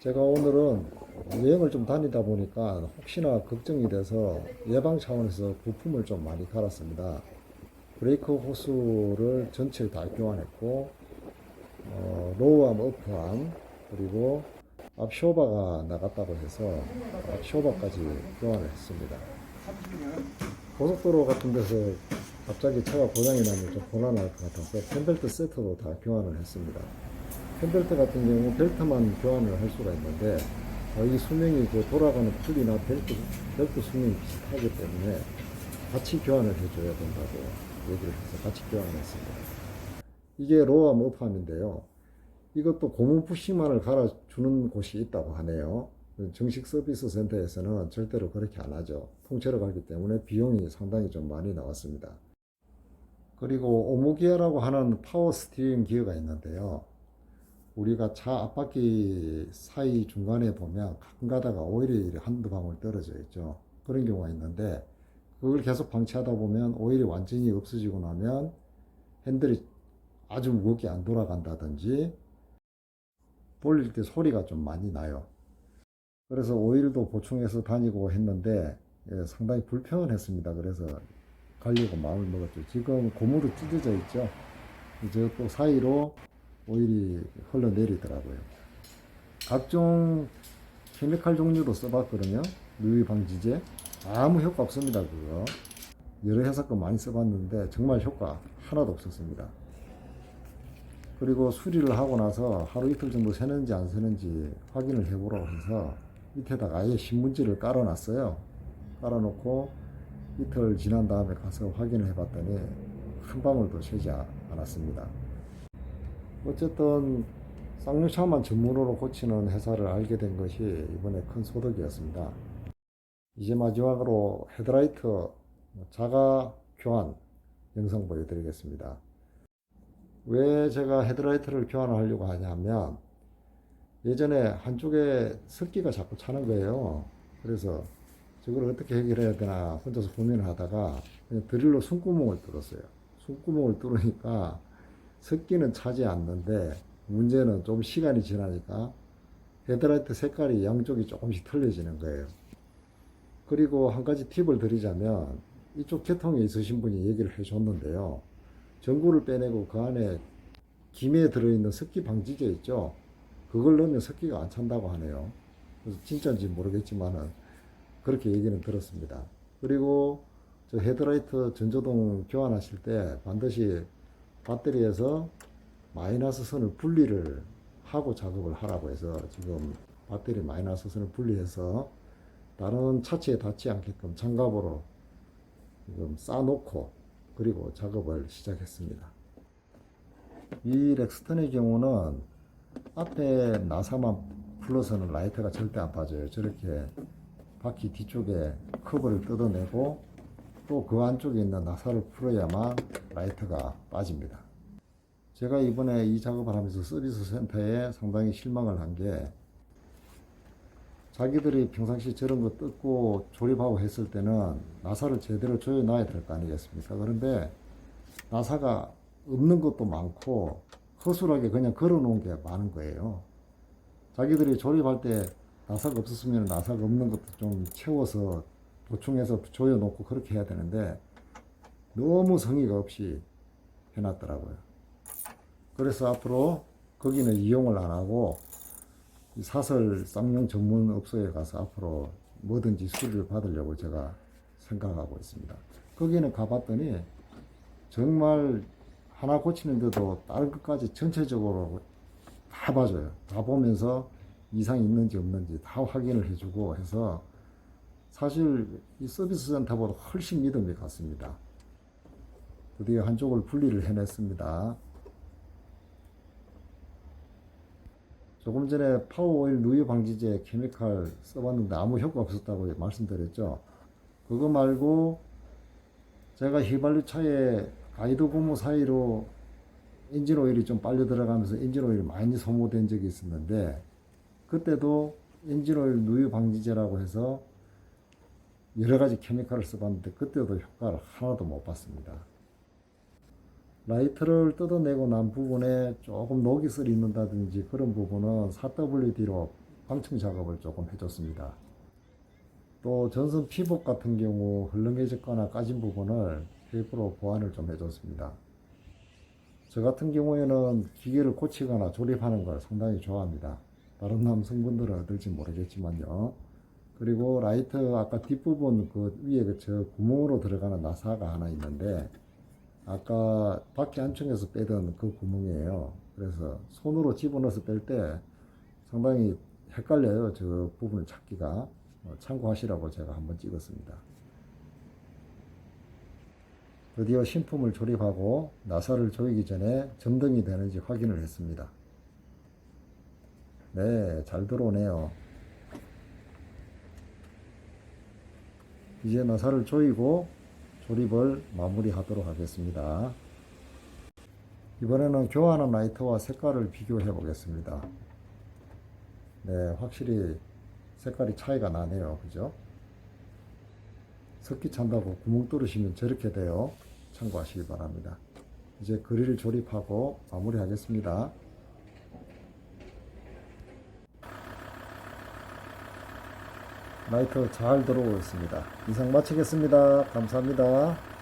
제가 오늘은 여행을 좀 다니다 보니까 혹시나 걱정이 돼서 예방 차원에서 부품을 좀 많이 갈았습니다. 브레이크 호스를 전체 다 교환했고, 로우암, 어프암, 그리고 앞 쇼바가 나갔다고 해서 앞 쇼바까지 교환을 했습니다. 고속도로 같은 데서 갑자기 차가 고장이 나면 좀 곤란할 것 같아서 펜벨트 세트도 다 교환을 했습니다. 펜벨트 같은 경우 벨트만 교환을 할 수가 있는데 이 수명이 그 돌아가는 풀이나 벨트 수명이 비슷하기 때문에 같이 교환을 해줘야 된다고 얘기를 해서 같이 교환을 했습니다. 이게 로우암 어프암인데요. 이것도 고무 부싱만을 갈아주는 곳이 있다고 하네요. 정식 서비스 센터에서는 절대로 그렇게 안 하죠. 통째로 가기 때문에 비용이 상당히 좀 많이 나왔습니다. 그리고 오모기어라고 하는 파워 스티어링 기어가 있는데요. 우리가 차 앞바퀴 사이 중간에 보면 가끔 가다가 오일이 한두 방울 떨어져 있죠. 그런 경우가 있는데 그걸 계속 방치하다 보면 오일이 완전히 없어지고 나면 핸들이 아주 무겁게 안 돌아간다든지 돌릴 때 소리가 좀 많이 나요. 그래서 오일도 보충해서 다니고 했는데 상당히 불편했습니다. 그래서 가려고 마음을 먹었죠. 지금 고무로 찢어져 있죠. 이제 또 사이로 오일이 흘러내리더라고요. 각종 케미칼 종류로 써봤거든요. 누유 방지제. 아무 효과 없습니다. 그거. 여러 회사 거 많이 써봤는데 정말 효과 하나도 없었습니다. 그리고 수리를 하고 나서 하루 이틀 정도 새는지 안 새는지 확인을 해보라고 해서 밑에다가 아예 신문지를 깔아놨어요. 깔아놓고 이틀 지난 다음에 가서 확인을 해봤더니 한 방울도 새지 않았습니다. 어쨌든 쌍용차만 전문으로 고치는 회사를 알게 된 것이 이번에 큰 소득이었습니다. 이제 마지막으로 헤드라이트 자가 교환 영상 보여드리겠습니다. 왜 제가 헤드라이트를 교환하려고 하냐면 예전에 한쪽에 습기가 자꾸 차는 거예요. 그래서 저걸 어떻게 해결해야 되나 혼자서 고민을 하다가 그냥 드릴로 숨구멍을 뚫었어요. 숨구멍을 뚫으니까 습기는 차지 않는데 문제는 좀 시간이 지나니까 헤드라이트 색깔이 양쪽이 조금씩 틀려지는 거예요. 그리고 한 가지 팁을 드리자면 이쪽 계통에 있으신 분이 얘기를 해줬는데요. 전구를 빼내고 그 안에 김에 들어있는 습기 방지제 있죠. 그걸 넣으면 습기가 안 찬다고 하네요. 그래서 진짜인지 모르겠지만은 그렇게 얘기는 들었습니다. 그리고 저 헤드라이트 전조등 교환하실 때 반드시 배터리에서 마이너스 선을 분리를 하고 작업을 하라고 해서 지금 배터리 마이너스 선을 분리해서 다른 차체에 닿지 않게끔 장갑으로 지금 싸놓고 그리고 작업을 시작했습니다. 이 렉스턴의 경우는 앞에 나사만 풀러서는 라이트가 절대 안 빠져요. 저렇게 바퀴 뒤쪽에 커버를 뜯어내고 또 그 안쪽에 있는 나사를 풀어야만 라이트가 빠집니다. 제가 이번에 이 작업을 하면서 서비스 센터에 상당히 실망을 한 게 자기들이 평상시 저런 거 뜯고 조립하고 했을 때는 나사를 제대로 조여 놔야 될 거 아니겠습니까? 그런데 나사가 없는 것도 많고 허술하게 그냥 걸어 놓은 게 많은 거예요. 자기들이 조립할 때 나사가 없었으면 나사가 없는 것도 좀 채워서 보충해서 조여 놓고 그렇게 해야 되는데 너무 성의가 없이 해놨더라고요. 그래서 앞으로 거기는 이용을 안 하고 사설 쌍용 전문 업소에 가서 앞으로 뭐든지 수리를 받으려고 제가 생각하고 있습니다. 거기는 가봤더니 정말 하나 고치는데도 다른 것까지 전체적으로 다 봐줘요. 다 보면서 이상이 있는지 없는지 다 확인을 해주고 해서 사실 이 서비스 센터보다 훨씬 믿음이 갔습니다. 드디어 한쪽을 분리를 해냈습니다. 조금 전에 파워오일 누유 방지제 케미칼 써봤는데 아무 효과 없었다고 말씀드렸죠. 그거 말고 제가 휘발유 차에 가이드 고무 사이로 엔진 오일이 좀 빨려 들어가면서 엔진 오일이 많이 소모된 적이 있었는데 그때도 엔진 오일 누유 방지제라고 해서 여러 가지 케미칼을 써봤는데 그때도 효과를 하나도 못 봤습니다. 라이트를 뜯어내고 난 부분에 조금 녹이 쓸 있는다든지 그런 부분은 4WD로 방충 작업을 조금 해줬습니다. 또 전선 피복 같은 경우 헐렁해졌거나 까진 부분을 테이프로 보완을 좀 해줬습니다. 저 같은 경우에는 기계를 고치거나 조립하는 걸 상당히 좋아합니다. 다른 남성분들은 어떨지 모르겠지만요. 그리고 라이트 아까 뒷부분 그 위에 저 구멍으로 들어가는 나사가 하나 있는데 아까 바퀴 안쪽에서 빼던 그 구멍이에요. 그래서 손으로 집어넣어서 뺄 때 상당히 헷갈려요. 저 부분을 찾기가. 참고하시라고 제가 한번 찍었습니다. 드디어 신품을 조립하고 나사를 조이기 전에 점등이 되는지 확인을 했습니다. 네, 잘 들어오네요. 이제 나사를 조이고 조립을 마무리하도록 하겠습니다. 이번에는 교환한 라이트와 색깔을 비교해 보겠습니다. 네, 확실히 색깔이 차이가 나네요. 그죠? 석기 찬다고 구멍 뚫으시면 저렇게 돼요. 참고하시기 바랍니다. 이제 그릴을 조립하고 마무리 하겠습니다. 라이트 잘 들어오고 있습니다. 이상 마치겠습니다. 감사합니다.